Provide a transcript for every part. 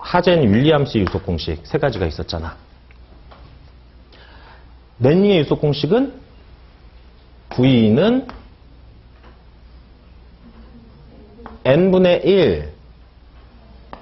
하젠 윌리엄스 유속 공식 세 가지가 있었잖아. 맨닝의 유속 공식은 V는 n분의 1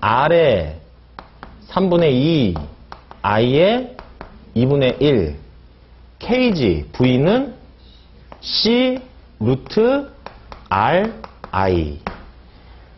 R의 3분의 2 I의 2분의 1 Kg V는 C 루트 R I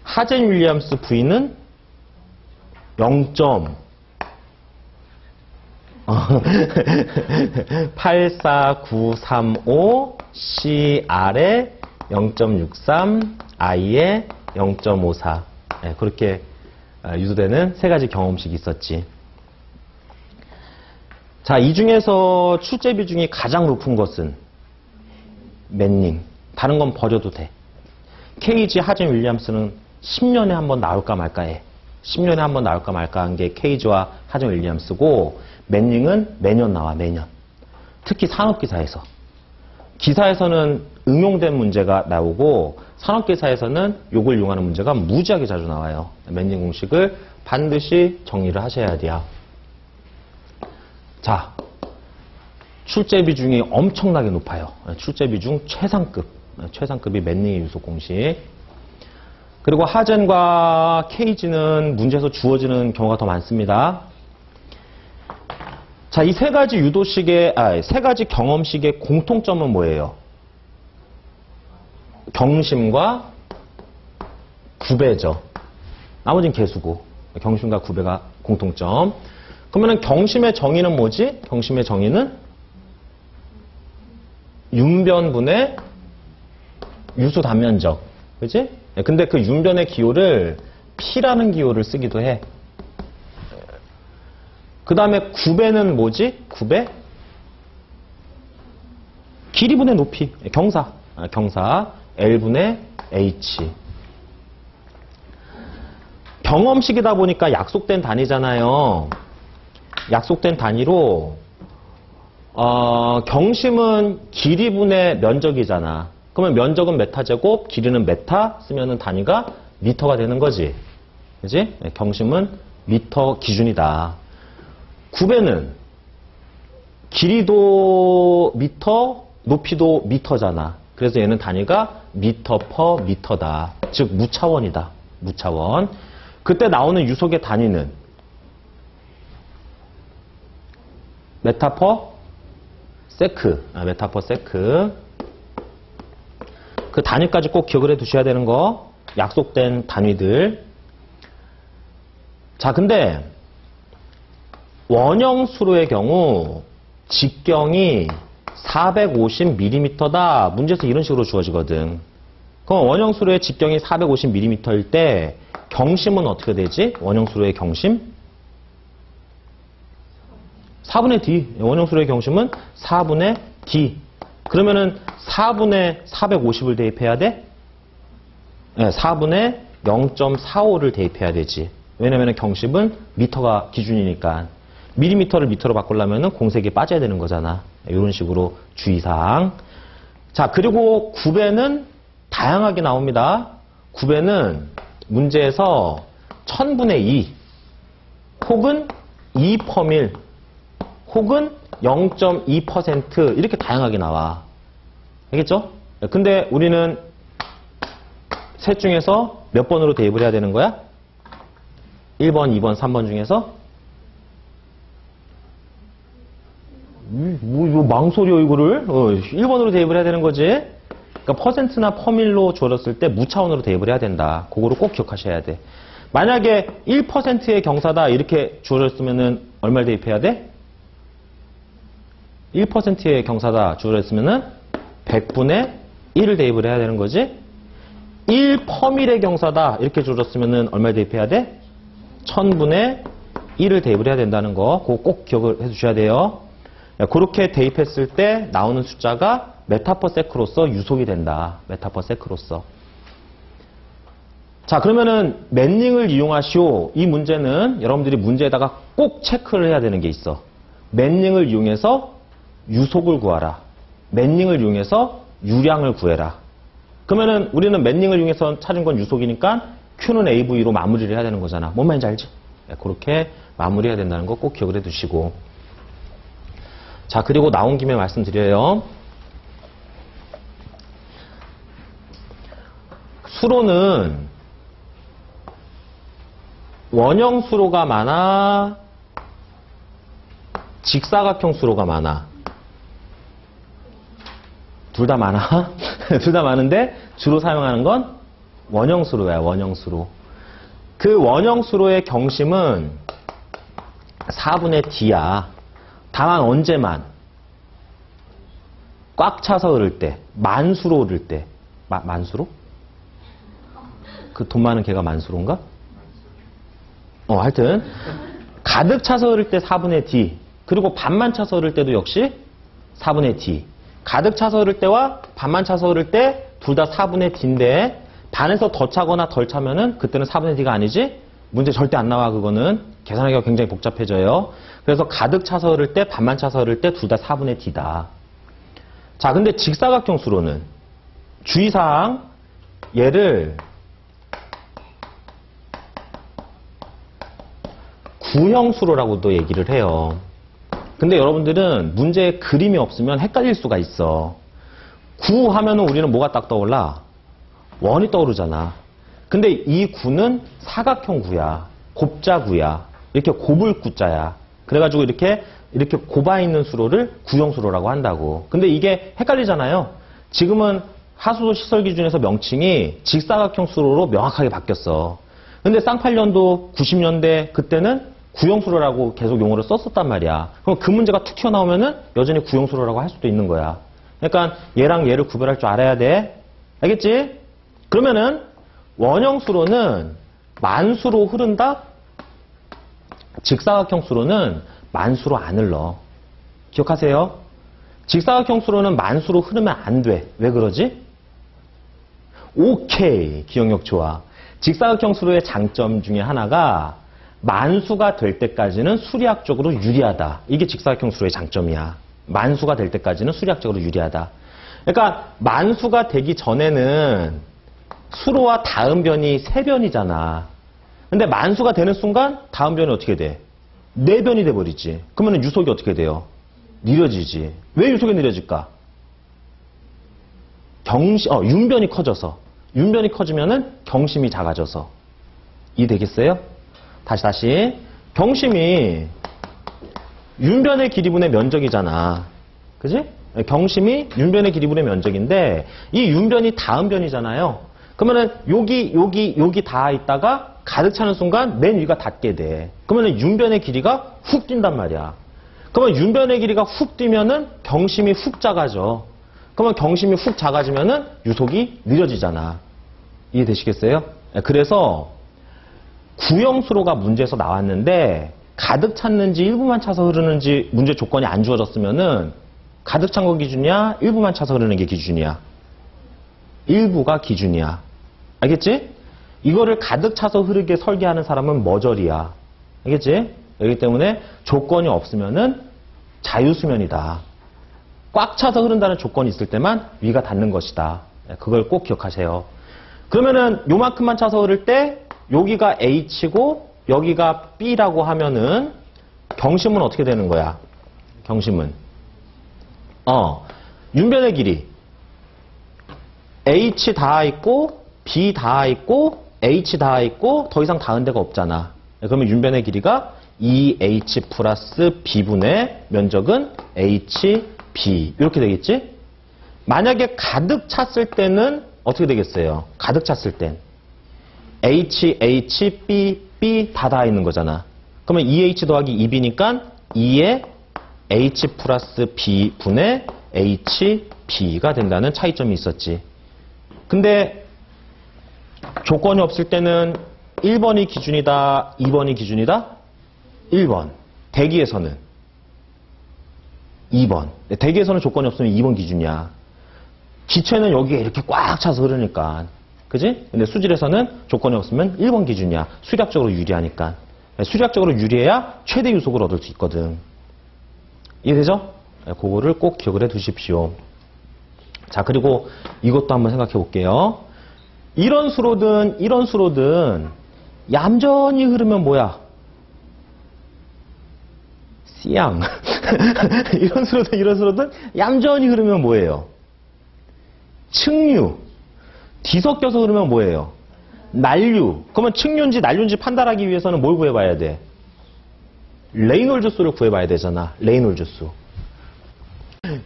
하젠 윌리엄스 V는 0.84935 CR에 0.63 I에 0.54 그렇게 유도되는 세 가지 경험식이 있었지. 자, 이 중에서 출제 비중이 가장 높은 것은 맨닝. 다른 건 버려도 돼. KG 하젠 윌리엄스는 10년에 한 번 나올까 말까 해. 10년에 한 번 나올까 말까 한 게 KG와 하젠 윌리엄스고, 맨닝은 매년 나와, 매년. 특히 산업기사에서. 기사에서는 응용된 문제가 나오고, 산업기사에서는 요걸 이용하는 문제가 무지하게 자주 나와요. 맨닝 공식을 반드시 정리를 하셔야 돼요. 자, 출제 비중이 엄청나게 높아요. 출제 비중 최상급. 최상급이 맨닝의 유속 공식. 그리고 하젠과 KG는 문제에서 주어지는 경우가 더 많습니다. 자, 이 세 가지 유도식의, 세 가지 경험식의 공통점은 뭐예요? 경심과 구배죠. 나머지는 개수고. 경심과 구배가 공통점. 그러면 경심의 정의는 뭐지? 경심의 정의는 윤변분의 유수 단면적. 그치? 근데 그 윤변의 기호를 P라는 기호를 쓰기도 해. 그 다음에 구배는 뭐지? 구배? 길이분의 높이. 경사. 경사. L분의 H. 경험식이다 보니까 약속된 단위잖아요. 약속된 단위로 경심은 길이분의 면적이잖아. 그러면 면적은 메타제곱, 길이는 메타 쓰면은 단위가 미터가 되는 거지. 그지? 경심은 미터 기준이다. 구배는 길이도 미터, 높이도 미터잖아. 그래서 얘는 단위가 미터 퍼 미터다. 즉 무차원이다. 무차원. 그때 나오는 유속의 단위는 메타 퍼 세크. 메타 퍼 세크. 그 단위까지 꼭 기억을 해 두셔야 되는 거. 약속된 단위들. 자, 근데 원형수로의 경우 직경이 450mm다. 문제에서 이런 식으로 주어지거든. 그럼 원형수로의 직경이 450mm일 때 경심은 어떻게 되지? 원형수로의 경심? 4분의 D. 원형수로의 경심은 4분의 D. 그러면은 4분의 450을 대입해야 돼? 네, 4분의 0.45를 대입해야 되지. 왜냐면 경심은 미터가 기준이니까. 밀리미터를 미터로 바꾸려면 공색이 빠져야 되는 거잖아. 이런 식으로 주의사항. 자, 그리고 구배는 다양하게 나옵니다. 구배는 문제에서 1000분의 2 혹은 2%밀 혹은 0.2% 이렇게 다양하게 나와. 알겠죠? 근데 우리는 셋 중에서 몇 번으로 대입을 해야 되는 거야? 1번, 2번, 3번 중에서? 이거 망설여, 이거를? 1번으로 대입을 해야 되는 거지? 그러니까 퍼센트나 퍼밀로 줄었을 때 무차원으로 대입을 해야 된다. 그거를 꼭 기억하셔야 돼. 만약에 1%의 경사다 이렇게 주어졌으면은 얼마를 대입해야 돼? 1%의 경사다 주어졌으면은 100분의 1을 대입을 해야 되는 거지. 1%밀의 경사다 이렇게 주어졌으면은 얼마를 대입해야 돼? 1000분의 1을 대입을 해야 된다는 거. 그거 꼭 기억을 해 주셔야 돼요. 그렇게 대입했을 때 나오는 숫자가 메타퍼세크로서 유속이 된다. 메타퍼세크로서. 자, 그러면은 맨닝을 이용하시오. 이 문제는 여러분들이 문제에다가 꼭 체크를 해야 되는 게 있어. 맨닝을 이용해서 유속을 구하라. 맨닝을 이용해서 유량을 구해라. 그러면은 우리는 맨닝을 이용해서 찾은 건 유속이니까 Q는 AV로 마무리를 해야 되는 거잖아. 뭔 말인지 알지? 그렇게 마무리해야 된다는 거 꼭 기억을 해두시고. 자, 그리고 나온 김에 말씀드려요. 수로는 원형 수로가 많아? 직사각형 수로가 많아? 둘 다 많아? 둘 다 많은데 주로 사용하는 건 원형 수로야, 원형 수로. 그 원형 수로의 경심은 4분의 D야. 다만 언제만? 꽉 차서 흐를 때, 만수로 흐를 때. 만수로? 그 돈 많은 걔가 만수로인가? 하여튼 가득 차서 흐를 때 4분의 D, 그리고 반만 차서 흐를 때도 역시 4분의 D. 가득 차서 흐를 때와 반만 차서 흐를 때 둘 다 4분의 D인데 반에서 더 차거나 덜 차면은 그때는 4분의 D가 아니지? 문제 절대 안 나와. 그거는 계산하기가 굉장히 복잡해져요. 그래서 가득 차서 흐를 때, 반만 차서 흐를 때 둘 다 4분의 D다. 자, 근데 직사각형 수로는 주의사항, 얘를 구형 수로라고도 얘기를 해요. 근데 여러분들은 문제에 그림이 없으면 헷갈릴 수가 있어. 구 하면은 우리는 뭐가 딱 떠올라? 원이 떠오르잖아. 근데 이 구는 사각형 구야. 곱자구야. 이렇게 곱을 구자야. 그래가지고 이렇게 곱아 있는 수로를 구형 수로라고 한다고. 근데 이게 헷갈리잖아요. 지금은 하수도 시설 기준에서 명칭이 직사각형 수로로 명확하게 바뀌었어. 근데 쌍팔년도 90년대 그때는 구형수로라고 계속 용어를 썼었단 말이야. 그럼 그 문제가 툭 튀어나오면은 여전히 구형수로라고 할 수도 있는 거야. 그러니까 얘랑 얘를 구별할 줄 알아야 돼. 알겠지? 그러면은 원형수로는 만수로 흐른다? 직사각형 수로는 만수로 안 흘러. 기억하세요? 직사각형 수로는 만수로 흐르면 안 돼. 왜 그러지? 오케이. 기억력 좋아. 직사각형 수로의 장점 중에 하나가 만수가 될 때까지는 수리학적으로 유리하다. 이게 직사각형 수로의 장점이야. 만수가 될 때까지는 수리학적으로 유리하다. 그러니까 만수가 되기 전에는 수로와 다음 변이 3변이잖아. 근데 만수가 되는 순간 다음 변이 어떻게 돼? 4변이 돼버리지. 그러면 유속이 어떻게 돼요? 느려지지. 왜 유속이 느려질까? 윤변이 커져서. 윤변이 커지면은 경심이 작아져서. 이해되겠어요? 다시. 경심이 윤변의 길이분의 면적이잖아. 그지? 경심이 윤변의 길이분의 면적인데 이 윤변이 다음 변이잖아요. 그러면은 여기 닿아 있다가 가득 차는 순간 맨 위가 닿게 돼. 그러면은 윤변의 길이가 훅 뛴단 말이야. 그러면 윤변의 길이가 훅 뛰면은 경심이 훅 작아져. 그러면 경심이 훅 작아지면은 유속이 느려지잖아. 이해되시겠어요? 그래서 구형수로가 문제에서 나왔는데 가득 찼는지 일부만 차서 흐르는지 문제 조건이 안 주어졌으면은 가득 찬 거 기준이야? 일부만 차서 흐르는 게 기준이야? 일부가 기준이야. 알겠지? 이거를 가득 차서 흐르게 설계하는 사람은 머저리야. 알겠지? 그렇기 때문에 조건이 없으면은 자유수면이다. 꽉 차서 흐른다는 조건이 있을 때만 위가 닿는 것이다. 그걸 꼭 기억하세요. 그러면은 요만큼만 차서 흐를 때 여기가 H고 여기가 B라고 하면은 경심은 어떻게 되는 거야? 경심은 윤변의 길이 H 닿아 있고 B 닿아 있고 H 닿아 있고 더 이상 닿은 데가 없잖아. 그러면 윤변의 길이가 2H 플러스 B분의 면적은 HB 이렇게 되겠지? 만약에 가득 찼을 때는 어떻게 되겠어요? 가득 찼을 땐 H, B, B 다 닿아 있는 거잖아. 그러면 2H 더하기 2B니까 2의 H 플러스 B 분의 HB가 된다는 차이점이 있었지. 근데 조건이 없을 때는 1번이 기준이다, 2번이 기준이다? 1번. 대기에서는 2번. 대기에서는 조건이 없으면 2번 기준이야. 기체는 여기에 이렇게 꽉 차서 흐르니까. 그지? 근데 수질에서는 조건이 없으면 1번 기준이야. 수리학적으로 유리하니까. 수리학적으로 유리해야 최대 유속을 얻을 수 있거든. 이해되죠? 그거를 꼭 기억을 해 두십시오. 자, 그리고 이것도 한번 생각해 볼게요. 이런 수로든 얌전히 흐르면 뭐야? 씨양. 이런 수로든 얌전히 흐르면 뭐예요? 측류. 뒤섞여서 흐르면 뭐예요? 난류. 그러면 측류인지 난류인지 판단하기 위해서는 뭘 구해봐야 돼? 레이놀즈 수를 구해봐야 되잖아. 레이놀즈 수.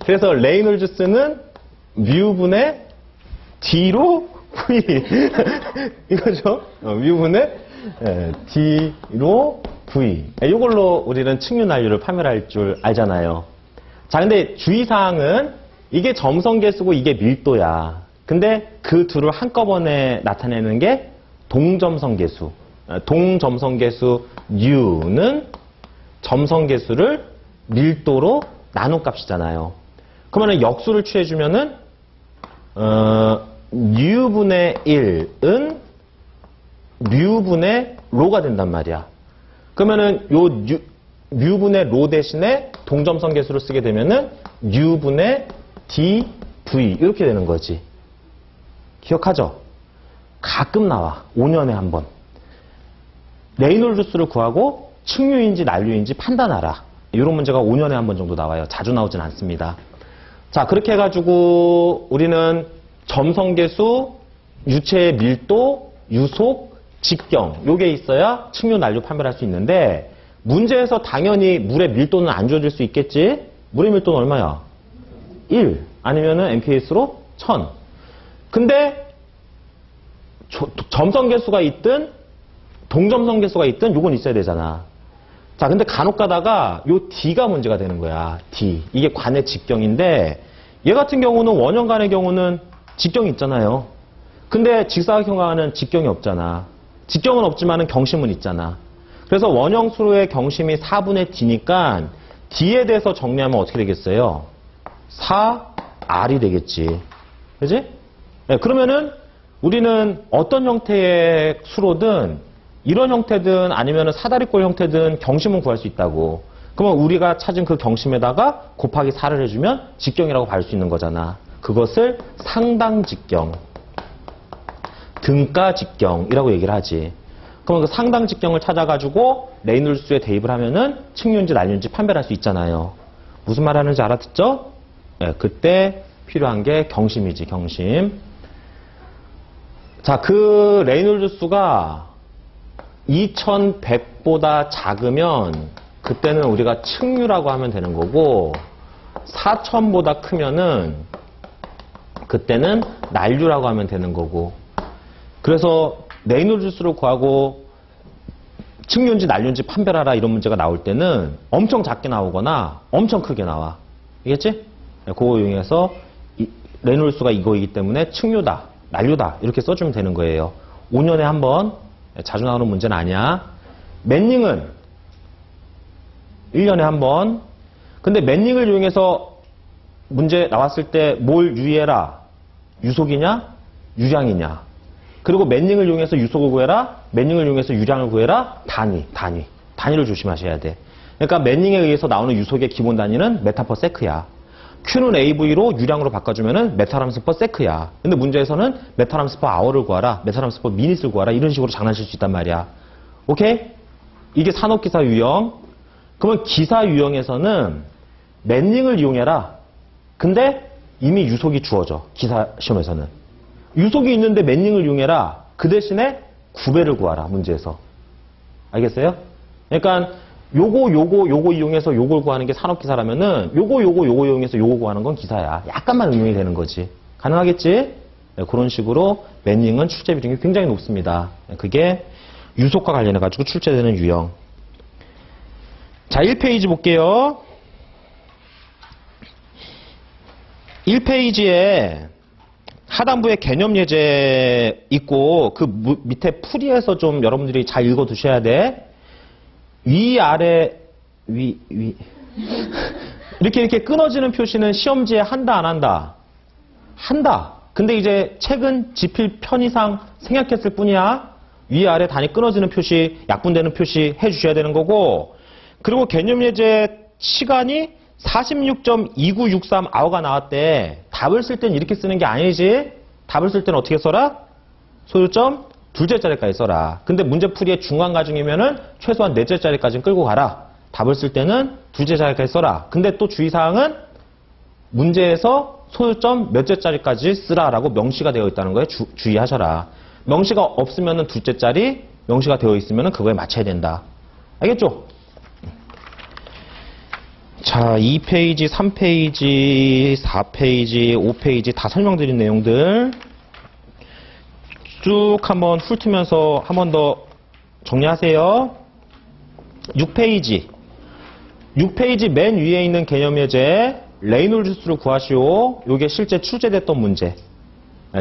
그래서 레이놀즈 수는 뮤분의 D로 V. 이거죠? 뮤분의 D로 V. 이걸로 우리는 측류 난류를 판별할 줄 알잖아요. 자, 근데 주의사항은 이게 점성계수고 이게 밀도야. 근데 그 둘을 한꺼번에 나타내는 게 동점성계수. 동점성계수 U는 점성계수를 밀도로 나눈 값이잖아요. 그러면 역수를 취해주면은 U분의 1은 뮤분의 로가 된단 말이야. 그러면은 요 뮤분의 로 대신에 동점성계수를 쓰게 되면은 U분의 dv 이렇게 되는 거지. 기억하죠? 가끔 나와. 5년에 한 번. 레이놀즈 수를 구하고 측류인지 난류인지 판단하라. 이런 문제가 5년에 한 번 정도 나와요. 자주 나오진 않습니다. 자, 그렇게 해가지고 우리는 점성계수, 유체의 밀도, 유속, 직경 요게 있어야 측류, 난류 판별할 수 있는데 문제에서 당연히 물의 밀도는 안 주어질 수 있겠지? 물의 밀도는 얼마야? 1 아니면은 MPS로 1000. 근데 점성계수가 있든 동점성계수가 있든 요건 있어야 되잖아. 자, 근데 간혹 가다가 요 D가 문제가 되는 거야. D. 이게 관의 직경인데 얘 같은 경우는 원형간의 경우는 직경이 있잖아요. 근데 직사각형과는 직경이 없잖아. 직경은 없지만은 경심은 있잖아. 그래서 원형수로의 경심이 4분의 D니까 D에 대해서 정리하면 어떻게 되겠어요? 4R이 되겠지. 그지? 네, 그러면은 우리는 어떤 형태의 수로든 이런 형태든 아니면 사다리꼴 형태든 경심은 구할 수 있다고. 그러면 우리가 찾은 그 경심에다가 곱하기 4를 해주면 직경이라고 봐줄 수 있는 거잖아. 그것을 상당직경, 등가직경이라고 얘기를 하지. 그러면 그 상당직경을 찾아가지고 레이놀즈수에 대입을 하면은 측류인지 난류인지 판별할 수 있잖아요. 무슨 말 하는지 알아듣죠? 네, 그때 필요한 게 경심이지, 경심. 자, 그 레이놀즈 수가 2100보다 작으면 그때는 우리가 측류라고 하면 되는 거고 4000보다 크면은 그때는 난류라고 하면 되는 거고. 그래서 레이놀즈 수를 구하고 측류인지 난류인지 판별하라 이런 문제가 나올 때는 엄청 작게 나오거나 엄청 크게 나와. 알겠지? 그거 이용해서 레이놀즈 수가 이거이기 때문에 측류다, 난류다 이렇게 써주면 되는 거예요. 5년에 한 번, 자주 나오는 문제는 아니야. 맨닝은 1년에 한 번. 근데 맨닝을 이용해서 문제 나왔을 때 뭘 유의해라? 유속이냐? 유량이냐? 그리고 맨닝을 이용해서 유속을 구해라? 맨닝을 이용해서 유량을 구해라? 단위를 조심하셔야 돼. 그러니까 맨닝에 의해서 나오는 유속의 기본 단위는 메타 퍼 세크야. Q는 AV로 유량으로 바꿔주면은 메타람스 퍼 세크야. 근데 문제에서는 메타람스 퍼 아워를 구하라, 메타람스 퍼 미닛을 구하라 이런 식으로 장난칠 수 있단 말이야. 오케이? 이게 산업기사 유형. 그러면 기사 유형에서는 맨닝을 이용해라. 근데 이미 유속이 주어져. 기사 시험에서는. 유속이 있는데 맨닝을 이용해라. 그 대신에 9배를 구하라. 문제에서. 알겠어요? 그러니까 요거 이용해서 요걸 구하는 게 산업기사라면은 요거 이용해서 요거 구하는 건 기사야. 약간만 응용이 되는 거지. 가능하겠지? 네, 그런 식으로 맨닝은 출제 비중이 굉장히 높습니다. 그게 유속과 관련해가지고 출제되는 유형. 자, 1페이지 볼게요. 1페이지에 하단부에 개념 예제 있고 그 밑에 풀이에서 좀 여러분들이 잘 읽어 두셔야 돼. 위아래 이렇게 끊어지는 표시는 시험지에 한다 안 한다? 한다. 근데 이제 책은 지필 편의상 생략했을 뿐이야. 위아래 단위 끊어지는 표시, 약분되는 표시 해주셔야 되는 거고. 그리고 개념 예제 시간이 46.2963 아워가 나왔대. 답을 쓸 땐 이렇게 쓰는 게 아니지. 답을 쓸 때는 어떻게 써라? 소유점 둘째 자리까지 써라. 근데 문제풀이의 중간 과정이면은 최소한 넷째 자리까지는 끌고 가라. 답을 쓸 때는 둘째 자리까지 써라. 근데 또 주의사항은 문제에서 소요점 몇째 자리까지 쓰라라고 명시가 되어 있다는 거에 주의하셔라. 명시가 없으면 둘째 자리, 명시가 되어 있으면 그거에 맞춰야 된다. 알겠죠? 자, 2페이지, 3페이지, 4페이지, 5페이지 다 설명드린 내용들 쭉 한번 훑으면서 한 번 더 정리하세요. 6페이지. 6페이지 맨 위에 있는 개념예제 레이놀즈 수를 구하시오. 이게 실제 출제됐던 문제.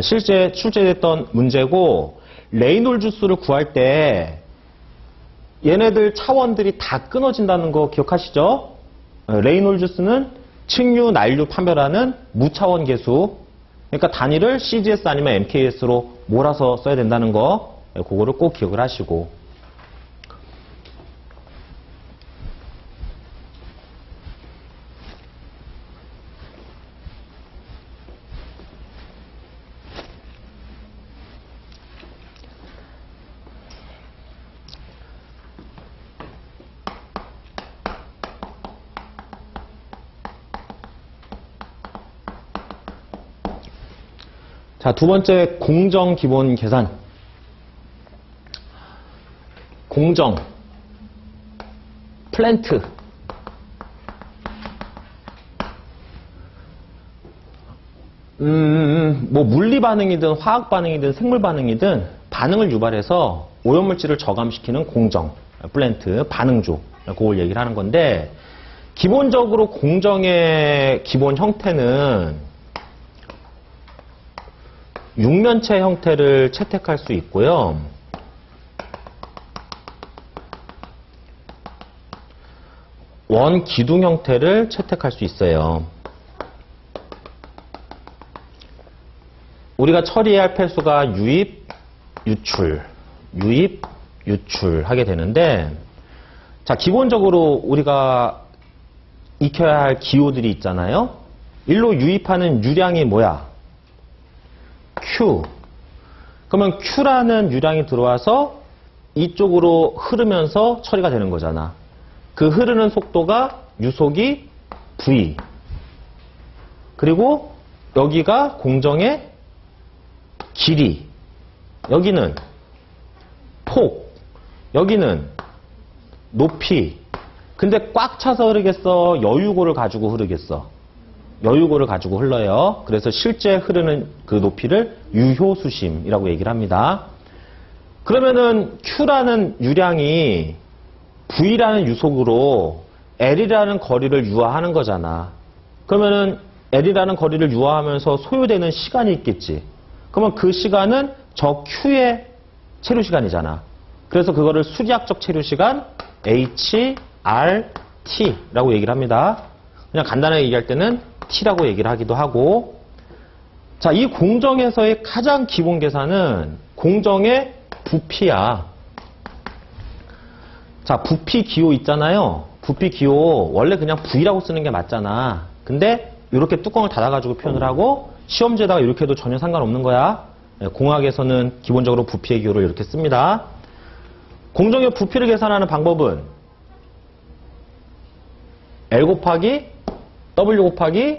실제 출제됐던 문제고 레이놀즈 수를 구할 때 얘네들 차원들이 다 끊어진다는 거 기억하시죠? 레이놀즈 수는 층류, 난류 판별하는 무차원 계수. 그러니까 단위를 CGS 아니면 MKS로 몰아서 써야 된다는 거. 그거를 꼭 기억을 하시고. 자, 두 번째 공정 기본 계산. 공정, 플랜트. 뭐 물리 반응이든 화학 반응이든 생물 반응이든 반응을 유발해서 오염물질을 저감시키는 공정, 플랜트, 반응조. 그걸 얘기를 하는 건데 기본적으로 공정의 기본 형태는 육면체 형태를 채택할 수 있고요. 원기둥 형태를 채택할 수 있어요. 우리가 처리해야 할 폐수가 유입, 유출, 유입, 유출 하게 되는데 자, 기본적으로 우리가 익혀야 할 기호들이 있잖아요. 일로 유입하는 유량이 뭐야? Q. 그러면 Q라는 유량이 들어와서 이쪽으로 흐르면서 처리가 되는 거잖아. 그 흐르는 속도가 유속이 V. 그리고 여기가 공정의 길이. 여기는 폭. 여기는 높이. 근데 꽉 차서 흐르겠어? 여유고를 가지고 흐르겠어? 여유고를 가지고 흘러요. 그래서 실제 흐르는 그 높이를 유효수심이라고 얘기를 합니다. 그러면은 Q라는 유량이 V라는 유속으로 L이라는 거리를 유화하는 거잖아. 그러면은 L이라는 거리를 유화하면서 소요되는 시간이 있겠지. 그러면 그 시간은 저 Q의 체류 시간이잖아. 그래서 그거를 수리학적 체류 시간 HRT라고 얘기를 합니다. 그냥 간단하게 얘기할 때는 T라고 얘기를 하기도 하고. 자, 이 공정에서의 가장 기본 계산은 공정의 부피야. 자, 부피 기호 있잖아요. 부피 기호 원래 그냥 V라고 쓰는 게 맞잖아. 근데 이렇게 뚜껑을 닫아가지고 표현을 하고 시험지에다가 이렇게 해도 전혀 상관없는 거야. 공학에서는 기본적으로 부피의 기호를 이렇게 씁니다. 공정의 부피를 계산하는 방법은 L 곱하기 W 곱하기